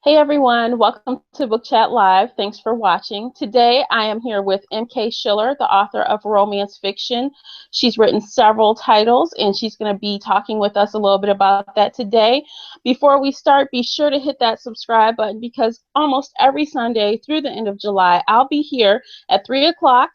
Hey everyone, welcome to Book Chat Live. Thanks for watching. Today I am here with M.K. Schiller, the author of romance fiction. She's written several titles and she's going to be talking with us a little bit about that today. Before we start, be sure to hit that subscribe button because almost every Sunday through the end of July, I'll be here at 3 o'clock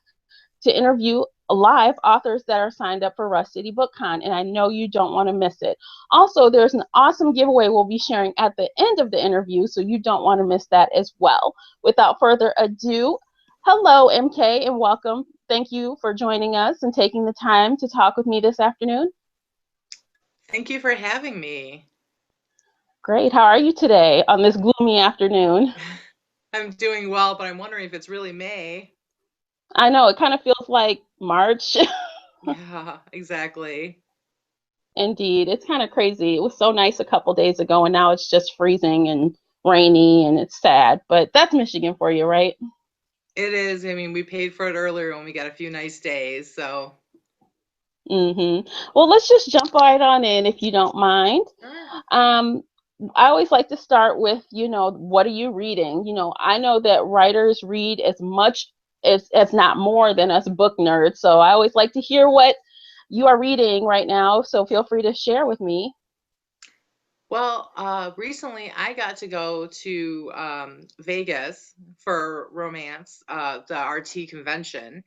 to interview live authors that are signed up for Rush City BookCon, and I know you don't want to miss it. Also, there's an awesome giveaway we'll be sharing at the end of the interview, so you don't want to miss that as well. Without further ado, hello, MK, and welcome. Thank you for joining us and taking the time to talk with me this afternoon. Thank you for having me. Great. How are you today on this gloomy afternoon? I'm doing well, but I'm wondering if it's really May. I know it kind of feels like March. Yeah, exactly. Indeed, it's kind of crazy. It was so nice a couple days ago, and now it's just freezing and rainy, and it's sad. But that's Michigan for you, right? It is. I mean, we paid for it earlier when we got a few nice days. So, Well, let's just jump right on in, if you don't mind. sure. Um, I always like to start with, what are you reading? I know that writers read as much as not more than us book nerds. So I always like to hear what you are reading right now. So feel free to share with me. Well, recently I got to go to Vegas for romance, the RT convention,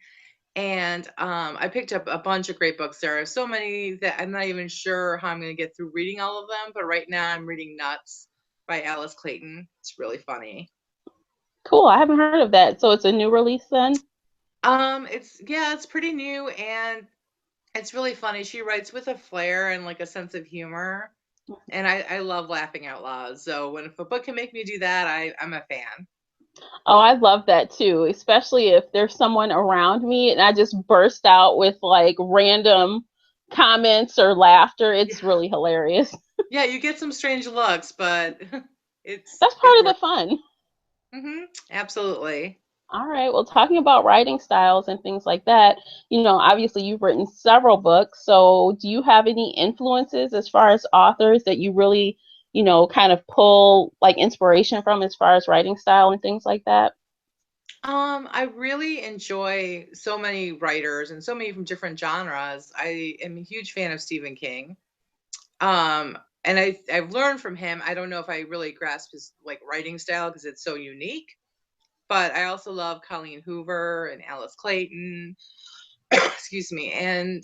and I picked up a bunch of great books. There are so many that I'm not even sure how I'm going to get through reading all of them. But right now I'm reading Nuts by Alice Clayton. It's really funny. Cool. I haven't heard of that. So it's a new release then? It's pretty new and it's really funny. She writes with a flair and like a sense of humor, and I love laughing out loud. So when if a book can make me do that, I'm a fan. Oh, I love that too, especially if there's someone around me and I just burst out with like random comments or laughter. It's Yeah, really hilarious. yeah, you get some strange looks, but That's it part of the works. fun. Absolutely. All right. Well, talking about writing styles and things like that, obviously you've written several books. So do you have any influences as far as authors that you really, kind of pull like inspiration from as far as writing style and things like that? I really enjoy so many writers and so many from different genres. I am a huge fan of Stephen King. And I've learned from him. I don't know if I really grasp his like writing style because it's so unique, but I also love Colleen Hoover and Alice Clayton, excuse me, and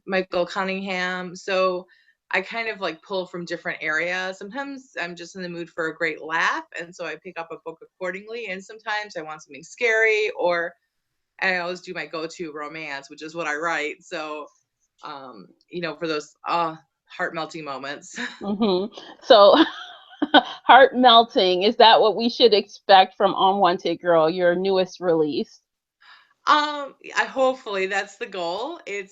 Michael Cunningham. So I kind of like pull from different areas. Sometimes I'm just in the mood for a great laugh, and so I pick up a book accordingly. And sometimes I want something scary, or I always do my go-to romance, which is what I write. So, for those heart melting moments. So heart melting, is that what we should expect from Unwanted Girl, your newest release? I hopefully that's the goal. It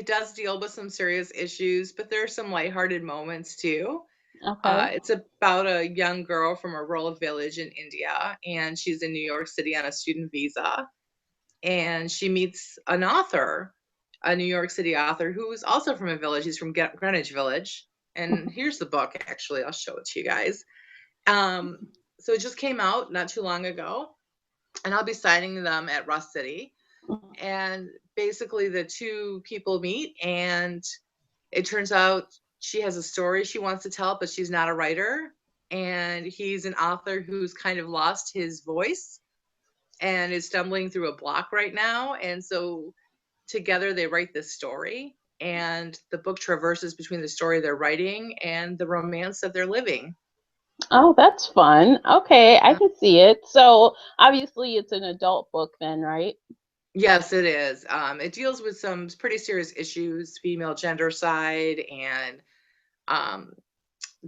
does deal with some serious issues, but there are some lighthearted moments too. Okay. It's about a young girl from a rural village in India, and she's in New York City on a student visa. And she meets an author, a New York City author, who is also from a village. He's from Greenwich Village. And here's the book, actually. I'll show it to you guys. Um, so it just came out not too long ago, and I'll be signing them at Rush City. And basically, the two people meet, and it turns out she has a story she wants to tell, but she's not a writer. And he's an author who's kind of lost his voice and is stumbling through a block right now. And so together they write this story, and the book traverses between the story they're writing and the romance that they're living. Oh, that's fun. Okay, I Yeah. can see it. So obviously it's an adult book then, right? Yes, it is. It deals with some pretty serious issues, female gender side, and um,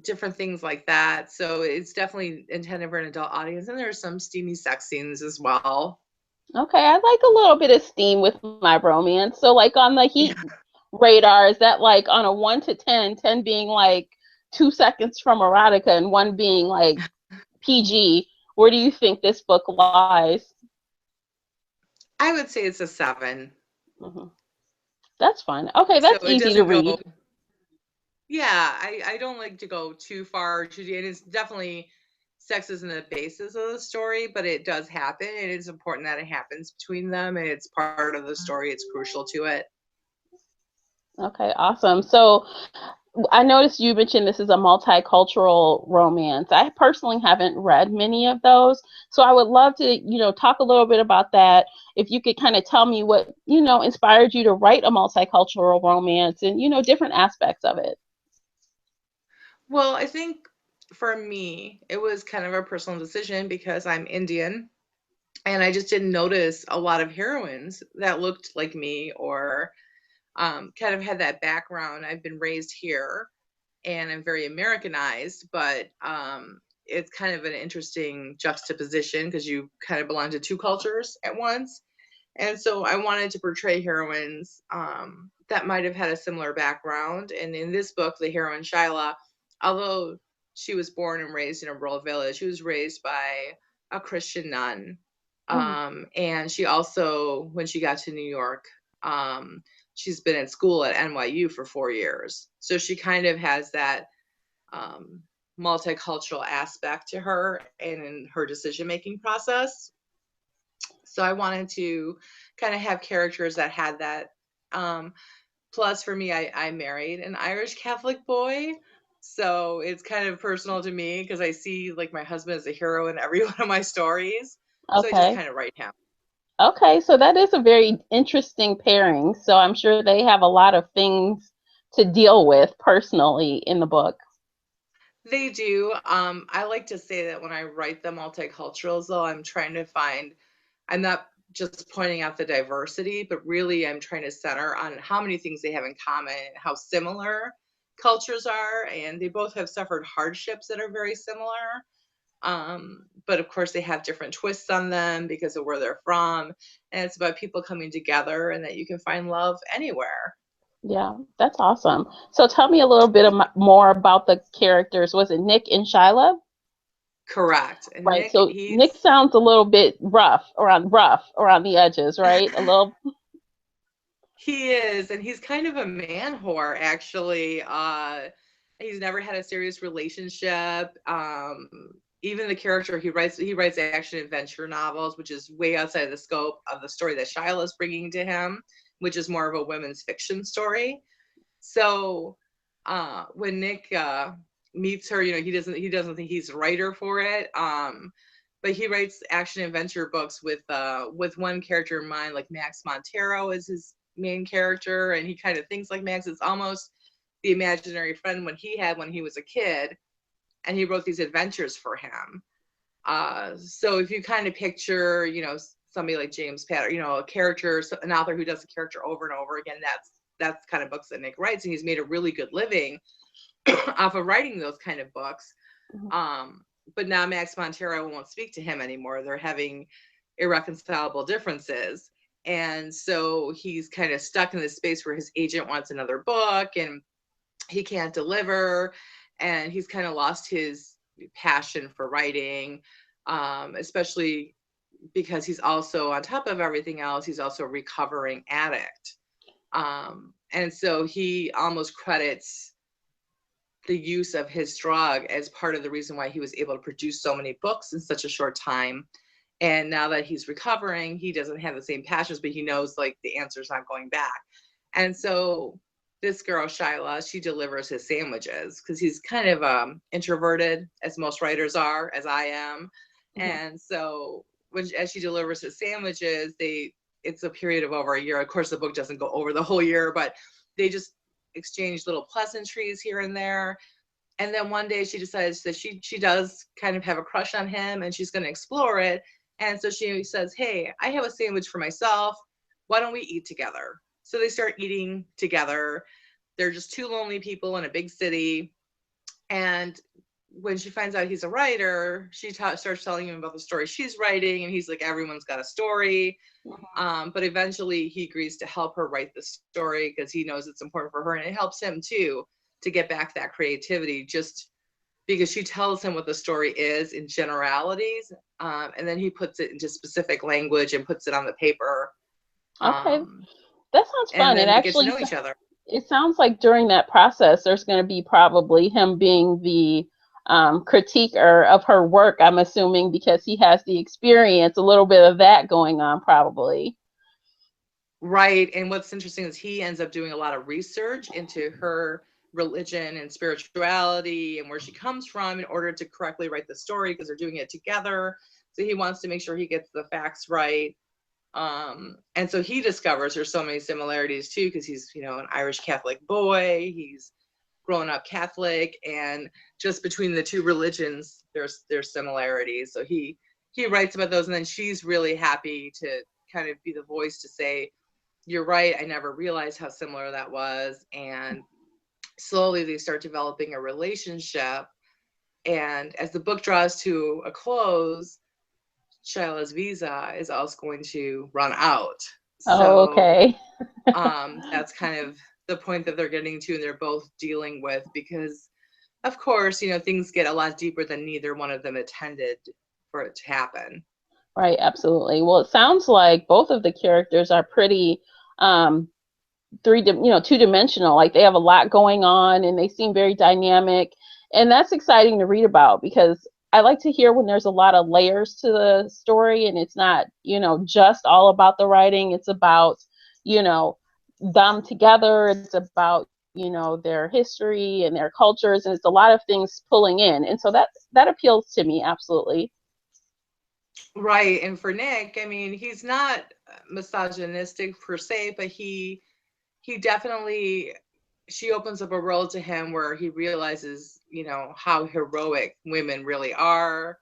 different things like that. So it's definitely intended for an adult audience, and there's some steamy sex scenes as well. Okay, I like a little bit of steam with my romance. So like on the heat Yeah. radar, is that like on a 1 to 10, 10 being like 2 seconds from erotica and one being like PG, where do you think this book lies? I would say it's a 7. Hmm. That's fun. Okay, So that's it easy to doesn't go read. Yeah, I don't like to go too far too deep, and it's definitely sex isn't the basis of the story, but it does happen, and it's important that it happens between them, and it's part of the story. It's crucial to it. Okay, awesome. So I noticed you mentioned this is a multicultural romance. I personally haven't read many of those, so I would love to, talk a little bit about that. If you could kind of tell me what, inspired you to write a multicultural romance and, different aspects of it. Well, I think for me, it was kind of a personal decision because I'm Indian, and I just didn't notice a lot of heroines that looked like me or kind of had that background. I've been raised here and I'm very Americanized, but it's kind of an interesting juxtaposition because you kind of belong to two cultures at once. And so I wanted to portray heroines that might have had a similar background. And in this book, the heroine Shyla, although she was born and raised in a rural village, she was raised by a Christian nun. Mm, And she also, when she got to New York, she's been at school at NYU for 4 years. So she kind of has that um, multicultural aspect to her and in her decision making process. So I wanted to kind of have characters that had that. Um, Plus, for me, I married an Irish Catholic boy. So it's kind of personal to me because I see like my husband as a hero in every one of my stories. So I just okay. kind of write him. Okay, so that is a very interesting pairing. So I'm sure they have a lot of things to deal with personally in the book. They do. I like to say that when I write the multiculturals, though, I'm trying to find, I'm not just pointing out the diversity, but really I'm trying to center on how many things they have in common, how similar cultures are, and they both have suffered hardships that are very similar. But of course, they have different twists on them because of where they're from. And it's about people coming together and that you can find love anywhere. Yeah, that's awesome. So tell me a little bit more about the characters. Was it Nick and Shyla? Correct. And Right. Nick, So Nick sounds a little bit rough around the edges, right? A little. he is, and he's kind of a man whore, actually. He's never had a serious relationship. Even the character he writes action adventure novels, which is way outside the scope of the story that Shiloh's bringing to him, which is more of a women's fiction story. So when Nick meets her, he doesn't think he's the writer for it. But he writes action adventure books with one character in mind, like Max Montero is his main character, and he kind of thinks like Max. It's almost the imaginary friend when he was a kid, and he wrote these adventures for him. So if you kind of picture, somebody like James Patter, a character, an author who does a character over and over again, that's kind of books that Nick writes, and he's made a really good living off of writing those kind of books. Um, but now Max Montero won't speak to him anymore. They're having irreconcilable differences. And so he's kind of stuck in this space where his agent wants another book and he can't deliver. And he's kind of lost his passion for writing, especially because he's also, on top of everything else, he's also a recovering addict. And so he almost credits the use of his drug as part of the reason why he was able to produce so many books in such a short time. And now that he's recovering, he doesn't have the same passions, but he knows like the answer's not going back. And so this girl, Shyla, she delivers his sandwiches because he's kind of introverted, as most writers are, as I am. Mhm. And so as she delivers his sandwiches, it's a period of over a year. Of course, the book doesn't go over the whole year, but they just exchange little pleasantries here and there. And then one day she decides that she does kind of have a crush on him and she's going to explore it. And so she says, "Hey, I have a sandwich for myself. Why don't we eat together?" So they start eating together. They're just two lonely people in a big city. And when she finds out he's a writer, she starts telling him about the story she's writing. And he's like, everyone's got a story. But eventually he agrees to help her write the story because he knows it's important for her. And it helps him too to get back that creativity just because she tells him what the story is in generalities. And then he puts it into specific language and puts it on the paper. Okay, Um, that sounds and fun. It then they get to actually know each other. It sounds like during that process, there's going to be probably him being the critiquer of her work, I'm assuming, because he has the experience, a little bit of that going on, probably. Right. And what's interesting is he ends up doing a lot of research into her religion and spirituality and where she comes from in order to correctly write the story because they're doing it together. So he wants to make sure he gets the facts right. And so he discovers there's so many similarities too, because he's, you know, an Irish Catholic boy. He's grown up Catholic, and just between the two religions, there's similarities. So he writes about those, and then she's really happy to kind of be the voice to say, you're right, I never realized how similar that was. And slowly they start developing a relationship. And as the book draws to a close, Shiloh's visa is also going to run out. Oh, So okay. that's kind of the point that they're getting to and they're both dealing with, because of course, you know, things get a lot deeper than neither one of them intended for it to happen. Right, absolutely. Well, it sounds like both of the characters are pretty um, two-dimensional. Like they have a lot going on and they seem very dynamic. And that's exciting to read about because I like to hear when there's a lot of layers to the story and it's not, just all about the writing. It's about, you know, them together. It's about, their history and their cultures. And it's a lot of things pulling in. And so that appeals to me, absolutely. Right. And for Nick, I mean, he's not misogynistic per se, but he definitely, she opens up a world to him where he realizes, you know, how heroic women really are.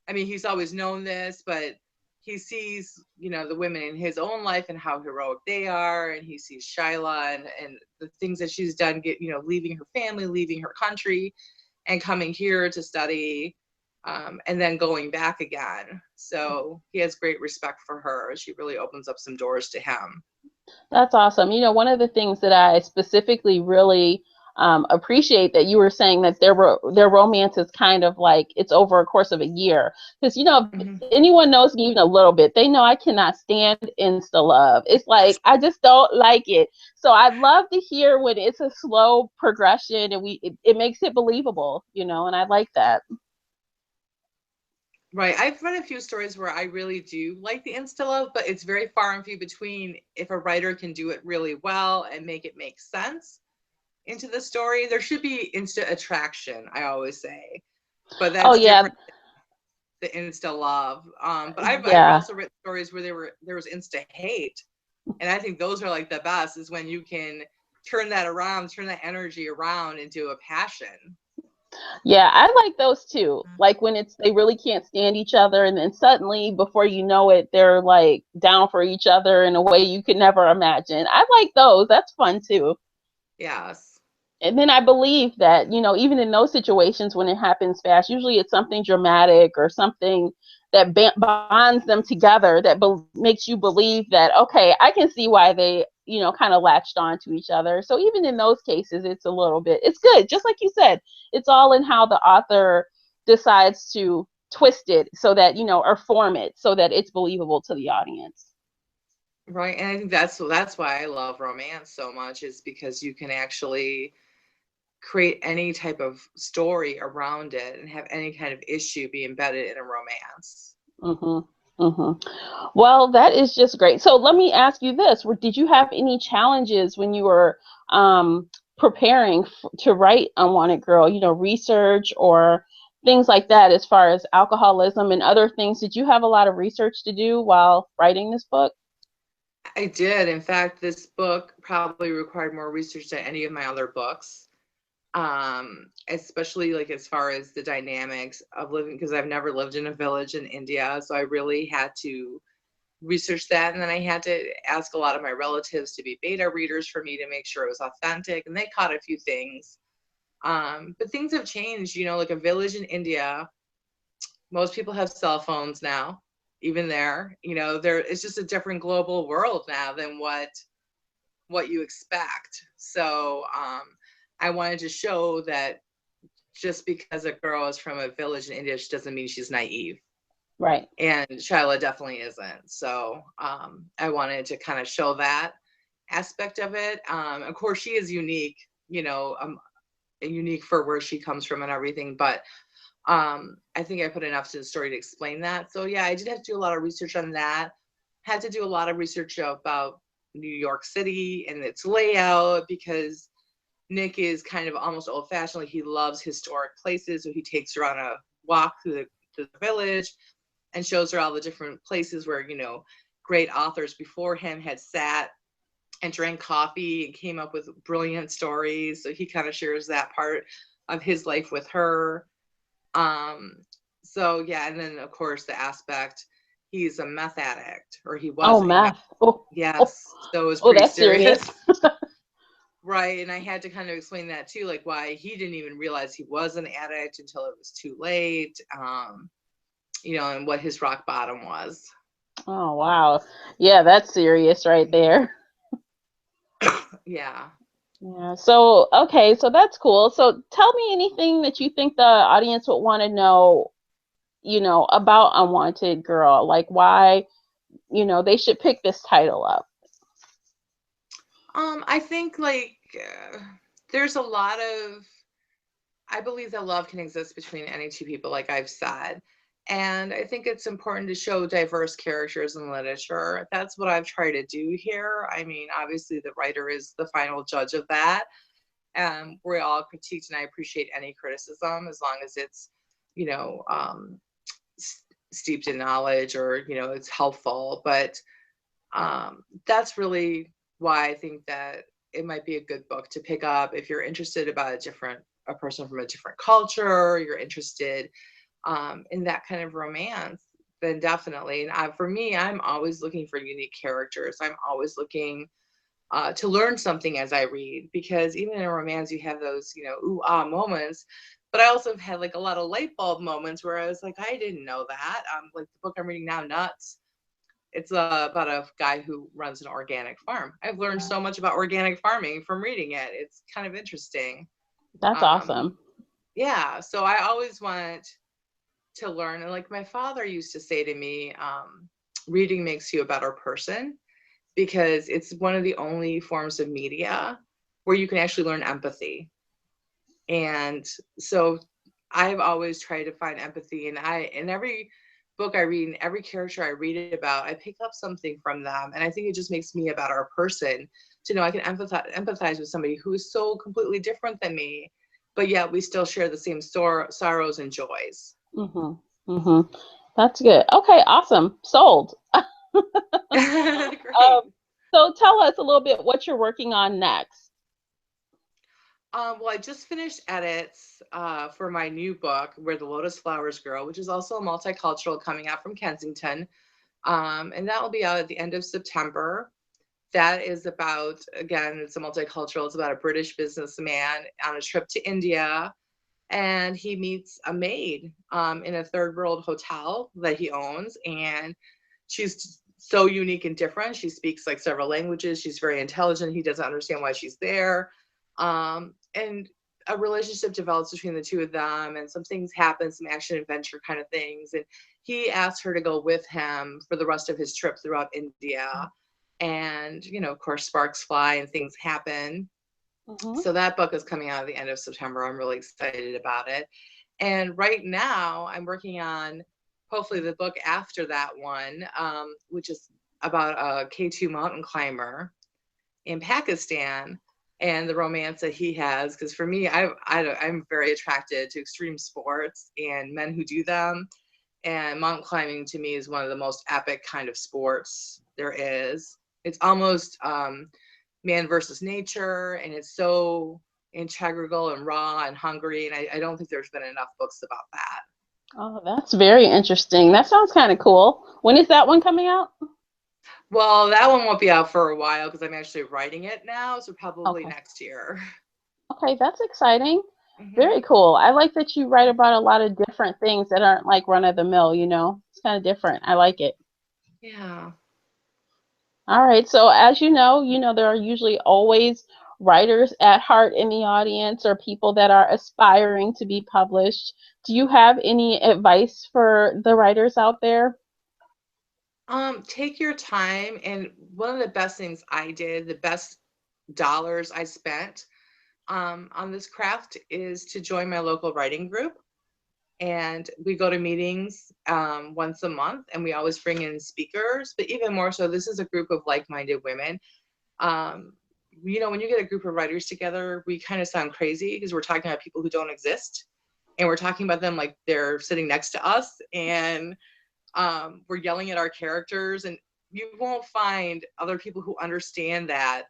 I mean, he's always known this, but he sees, you know, the women in his own life and how heroic they are. And he sees Shyla and the things that she's done, leaving her family, leaving her country and coming here to study, and then going back again. So he has great respect for her. She really opens up some doors to him. That's awesome. One of the things that I specifically really appreciate that you were saying that their romance is kind of like it's over a course of a year. Because if Mm-hmm. anyone knows me even a little bit, they know I cannot stand insta love. It's like I just don't like it. So I'd love to hear when it's a slow progression and it makes it believable. And I like that. Right. I've read a few stories where I really do like the insta love, but it's very far and few between if a writer can do it really well and make it make sense into the story. There should be instant attraction, I always say, but Oh that's yeah, different than the insta love. But I've yeah. also written stories where there was insta hate, and I think those are like the best. Is when you can turn that around, turn that energy around into a passion. Yeah, I like those too. Like when they really can't stand each other and then suddenly before you know it they're like down for each other in a way you could never imagine. I like those. That's fun too. Yes. And then I believe that, even in those situations when it happens fast, usually it's something dramatic or something that bonds them together that makes you believe that, okay, I can see why they, kind of latched on to each other. So even in those cases, it's good. Just like you said, it's all in how the author decides to twist it so that, or form it so that it's believable to the audience. Right. And I think that's why I love romance so much, is because you can actually create any type of story around it and have any kind of issue be embedded in a romance. Mm-hmm. Mm-hmm. Well, that is just great. So let me ask you this: did you have any challenges when you were preparing to write Unwanted Girl? Research or things like that, as far as alcoholism and other things. Did you have a lot of research to do while writing this book? I did. In fact, this book probably required more research than any of my other books. Especially like as far as the dynamics of living, because I've never lived in a village in India. So I really had to research that. And then I had to ask a lot of my relatives to be beta readers for me to make sure it was authentic. And they caught a few things. But things have changed, like a village in India. Most people have cell phones now, even there, it's just a different global world now than what you expect. So I wanted to show that just because a girl is from a village in India doesn't mean she's naive. Right. And Shyla definitely isn't. So I wanted to kind of show that. aspect of it. Of course, she is unique, you know, unique for where she comes from and everything, but I think I put enough to the story to explain that. So yeah, I did have to do a lot of research on that. Had to do a lot of research about New York City and its layout, because Nick is kind of almost old fashioned. Like, he loves historic places. So he takes her on a walk through the village and shows her all the different places where, you know, great authors before him had sat and drank coffee and came up with brilliant stories. So he kind of shares that part of his life with her. Um, so yeah, and then of course the aspect, he's a meth addict, or he Oh, was a meth. math. Oh, oh, Yes, so it was oh, pretty that's serious. serious. Right, and I had to kind of explain that too, like why he didn't even realize he was an addict until it was too late. You know, and what his rock bottom was. Oh, wow. Yeah, that's serious right there. Yeah. Yeah. So, okay, so that's cool. So, tell me anything that you think the audience would want to know, about Unwanted Girl, like why, they should pick this title up. I think like there's a lot of, I believe that love can exist between any two people, like I've said. And I think it's important to show diverse characters in literature. That's what I've tried to do here. I mean, obviously, the writer is the final judge of that. We're all critiqued, and I appreciate any criticism as long as it's, you know, steeped in knowledge, or, you know, it's helpful. But that's really why I think that it might be a good book to pick up if you're interested about a person from a different culture, or you're interested in that kind of romance. Then definitely. And for me, I'm always looking for unique characters. I'm always looking to learn something as I read, because even in a romance, you have those, you know, ooh ah moments. But I also have had like a lot of light bulb moments where I was like, I didn't know that. Like the book I'm reading now, Nuts, it's about a guy who runs an organic farm. I've learned so much about organic farming from reading it. It's kind of interesting. That's Um, awesome. yeah, so I always want to learn. And like my father used to say to me, reading makes you a better person, because it's one of the only forms of media where you can actually learn empathy. And so I've always tried to find empathy, and in every book I read and every character I read about, I pick up something from them. And I think it just makes me a better person to know I can empathize with somebody who is so completely different than me, but yet we still share the same sorrows and joys. Mhm. Mhm. That's good. Okay, awesome. Sold. Great. So tell us a little bit what you're working on next. Well, I just finished edits for my new book, Where the Lotus Flowers Grow, which is also a multicultural, coming out from Kensington. And that will be out at the end of September. That is about, again, it's a multicultural, it's about a British businessman on a trip to India. And he meets a maid in a third world hotel that he owns. And she's so unique and different. She speaks like several languages. She's very intelligent. He doesn't understand why she's there. And a relationship develops between the two of them, and some things happen, some action adventure kind of things. And he asks her to go with him for the rest of his trip throughout India. And, you know, of course, sparks fly and things happen. Mhm. So that book is coming out at the end of September. I'm really excited about it. And right now, I'm working on hopefully the book after that one, which is about a K2 mountain climber in Pakistan, and the romance that he has. Because for me, I'm very attracted to extreme sports and men who do them. And mountain climbing to me is one of the most epic kind of sports there is. It's almost man versus nature, and it's so integral and raw and hungry. And I don't think there's been enough books about that. Oh, that's very interesting. That sounds kind of cool. When is that one coming out? Well, that one won't be out for a while because I'm actually writing it now, so probably Okay. next year. Okay, that's exciting. Hmm. Very cool. I like that you write about a lot of different things that aren't like run of the mill. It's kind of different. I like it. Yeah. All right. So as there are usually always writers at heart in the audience, or people that are aspiring to be published. Do you have any advice for the writers out there? Take your time. And one of the best things I did, the best dollars I spent on this craft is to join my local writing group. And we go to meetings once a month, and we always bring in speakers. But even more so, this is a group of like-minded women. Um, when you get a group of writers together, we kind of sound crazy because we're talking about people who don't exist, and we're talking about them like they're sitting next to us, and we're yelling at our characters. And you won't find other people who understand that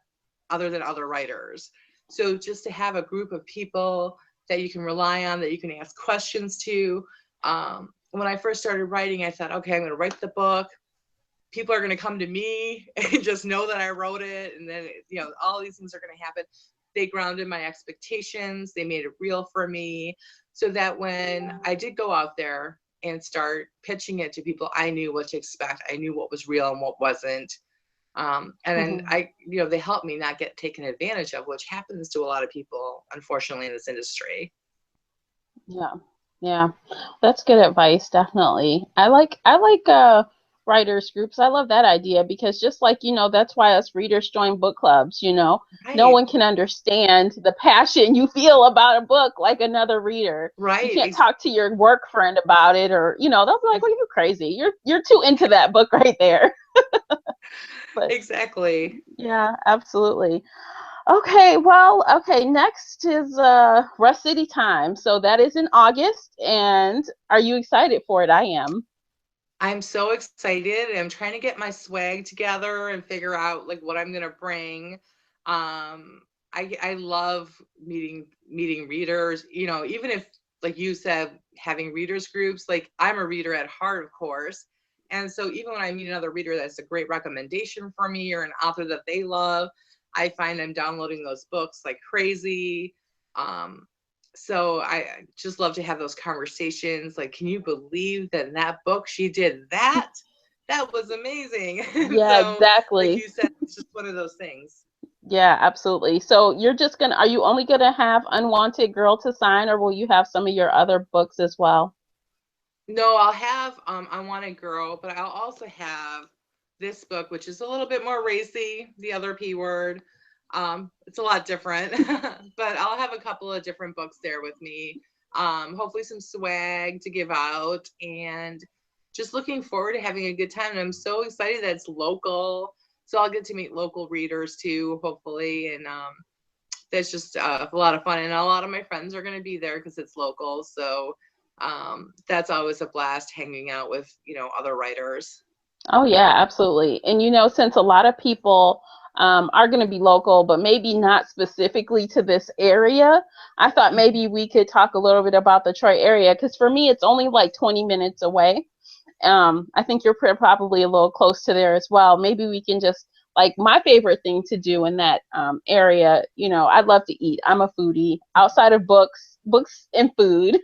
other than other writers. So just to have a group of people that you can rely on, that you can ask questions to. When I first started writing, I thought, okay, I'm going to write the book. People are going to come to me and just know that I wrote it. And then, all these things are going to happen. They grounded my expectations. They made it real for me, so that when I did go out there and start pitching it to people, I knew what to expect. I knew what was real and what wasn't. And then they helped me not get taken advantage of, which happens to a lot of people, unfortunately, in this industry. Yeah. Yeah. That's good advice, definitely. I like writers groups. I love that idea because just like, that's why us readers join book clubs, No Right. one can understand the passion you feel about a book like another reader. You Right. can't talk to your work friend about it, or, they'll be like, "Well, you're crazy. You're too into that book right there." But Exactly. yeah, absolutely. Okay, next is Rust City Time. So that is in August, and are you excited for it? I am. I'm so excited. I'm trying to get my swag together and figure out like what I'm gonna bring. I love meeting readers. Even if, like you said, having readers groups. Like, I'm a reader at heart, of course, and so even when I meet another reader that's a great recommendation for me, or an author that they love, I find I'm downloading those books like crazy. Um, so I just love to have those conversations. Like, can you believe that in that book she did that? That was amazing. Yeah, So, like exactly. you said, it's just one of those things. Yeah, absolutely. So are you only gonna have Unwanted Girl to sign, or will you have some of your other books as well? No, I'll have I Want a Girl, but I'll also have this book, which is a little bit more racy, the other P word. It's a lot different, but I'll have a couple of different books there with me. Hopefully some swag to give out, and just looking forward to having a good time. And I'm so excited that it's local. So I'll get to meet local readers too, hopefully. And that's just a lot of fun. And a lot of my friends are going to be there because it's local. So that's always a blast, hanging out with, other writers. Oh yeah, absolutely. And since a lot of people are going to be local, but maybe not specifically to this area, I thought maybe we could talk a little bit about the Troy area because for me, it's only like 20 minutes away. I think you're probably a little close to there as well. Maybe we can just like my favorite thing to do in that area. I'd love to eat. I'm a foodie. Outside of books and food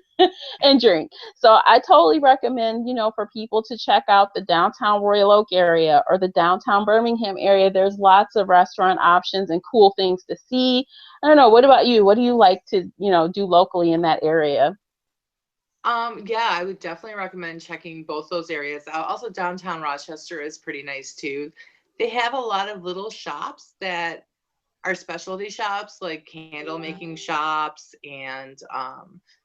and drink. So I totally recommend, for people to check out the downtown Royal Oak area or the downtown Birmingham area. There's lots of restaurant options and cool things to see. I don't know. What about you? What do you like to, do locally in that area? Yeah, I would definitely recommend checking both those areas out. Also, downtown Rochester is pretty nice too. They have a lot of little shops that are specialty shops, like candle making shops and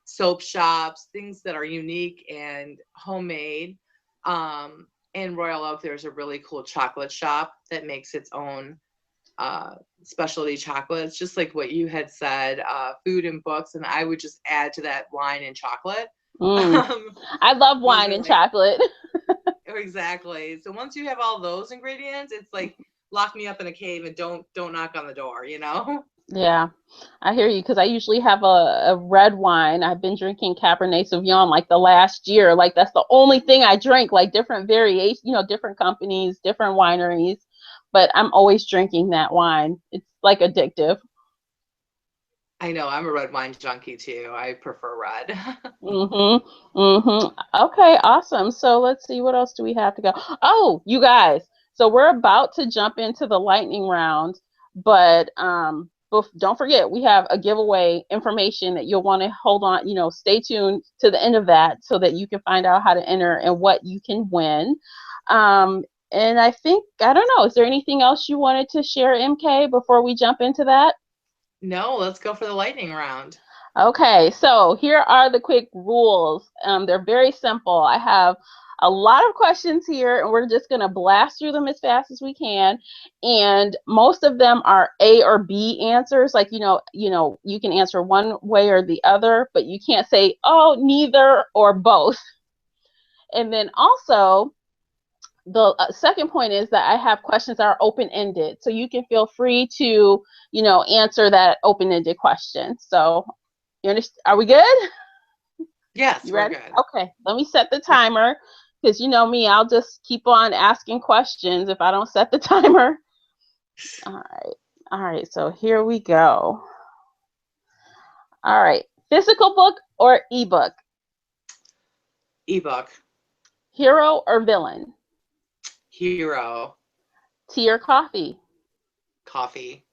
soap shops, things that are unique and homemade. In Royal Oak, there's a really cool chocolate shop that makes its own specialty chocolates, just like what you had said, food and books. And I would just add to that wine and chocolate. Mm, Um, I love those wine are and like, chocolate. exactly. So once you have all those ingredients, it's like lock me up in a cave and don't knock on the door. Yeah, I hear you because I usually have a red wine. I've been drinking Cabernet Sauvignon like the last year. Like that's the only thing I drink, like different variations, different companies, different wineries, but I'm always drinking that wine. It's like addictive. I know, I'm a red wine junkie too. I prefer red. Okay, awesome. So let's see, what else do we have to go? Oh, you guys. So we're about to jump into the lightning round, but don't forget we have a giveaway information that you'll want to hold on, stay tuned to the end of that so that you can find out how to enter and what you can win. And I think, I don't know, is there anything else you wanted to share, MK, before we jump into that? No, let's go for the lightning round. Okay, so here are the quick rules. They're very simple. I have a lot of questions here, and we're just going to blast through them as fast as we can. And most of them are A or B answers. Like, you can answer one way or the other, but you can't say, oh, neither or both. And then also, the second point is that I have questions that are open-ended, so you can feel free to, answer that open-ended question. So, you understand? Are we good? Yes, You we're ready? good. Okay, let me set the Yeah. timer because you know me, I'll just keep on asking questions if I don't set the timer. All right, so here we go. All right, physical book or ebook? Ebook. Hero or villain? Hero. Tea or coffee? Coffee.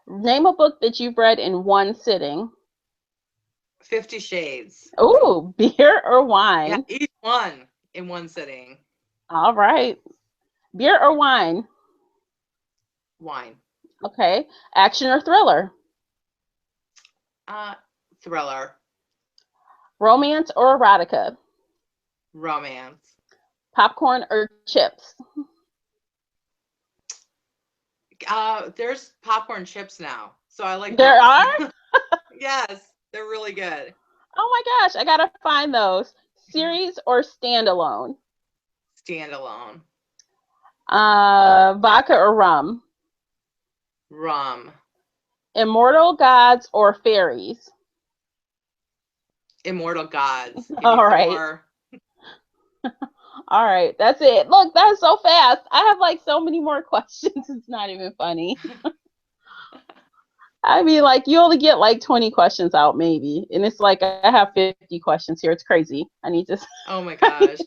Name a book that you've read in one sitting. 50 Shades. Oh, beer or Yeah, wine? each one in one sitting. All right. Beer or wine? Wine. Okay. Action or thriller? Uh, Thriller. Romance or erotica? Romance. Popcorn or chips? There's popcorn chips now, so I like There both. are? Yes, they're really good. Oh my gosh, I gotta find those. Series or standalone? Standalone. Vodka or rum? Rum. Immortal gods or fairies? Immortal gods. Give me All right. Thor. All right. That's it. Look, that's so fast. I have like so many more questions. It's not even funny. I mean, like you only get like 20 questions out maybe. And it's like I have 50 questions here. It's crazy. I need to Oh my gosh.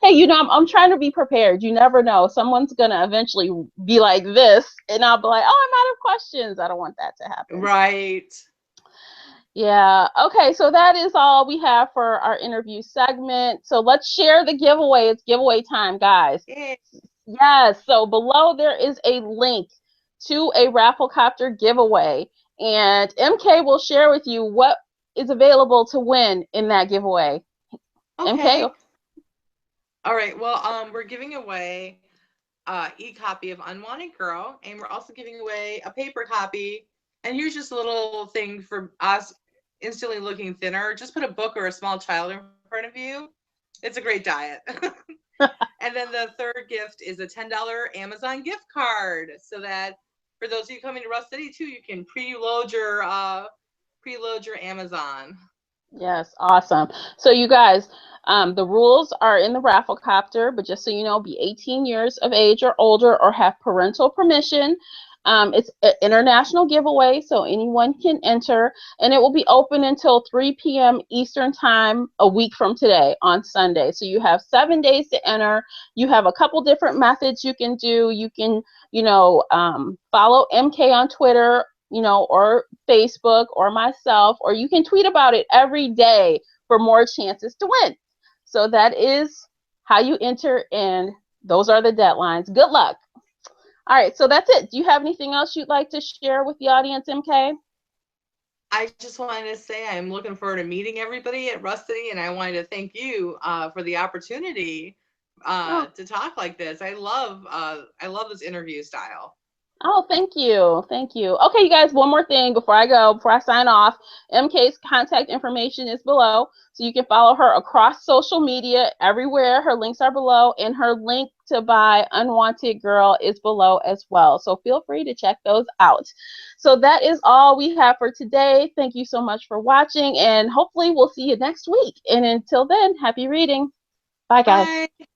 Hey, I'm trying to be prepared. You never know. Someone's gonna eventually be like this, and I'll be like, oh, I'm out of questions. I don't want that to happen. Right. Yeah. Okay. So that is all we have for our interview segment. So let's share the giveaway. It's giveaway time, guys. Yeah. Yes. So below there is a link to a Rafflecopter giveaway, and MK will share with you what is available to win in that giveaway. MK. Okay. All right. Well, we're giving away e-copy of Unwanted Girl, and we're also giving away a paper copy. And here's just a little thing for us instantly looking thinner. Just put a book or a small child in front of you. It's a great diet. And then the third gift is a $10 Amazon gift card, so that for those of you coming to Rust City too, you can preload your Amazon. Yes, awesome. So you guys, the rules are in the Rafflecopter, but just so you know, be 18 years of age or older or have parental permission. It's an international giveaway, so anyone can enter, and it will be open until 3 p.m. Eastern Time a week from today on Sunday. So you have 7 days to enter. You have a couple different methods you can do. You can, follow MK on Twitter, or Facebook or myself, or you can tweet about it every day for more chances to win. So that is how you enter, and those are the deadlines. Good luck. All right, so that's it. Do you have anything else you'd like to share with the audience, MK? I just wanted to say I'm looking forward to meeting everybody at Rust City, and I wanted to thank you for the opportunity Oh, to talk like this. I love this interview style. Oh, thank you. Thank you. Okay, you guys, one more thing before I go, before I sign off. MK's contact information is below, so you can follow her across social media everywhere. Her links are below, and her link to buy Unwanted Girl is below as well. So feel free to check those out. So that is all we have for today. Thank you so much for watching, and hopefully we'll see you next week. And until then, happy reading. Bye, guys. Bye.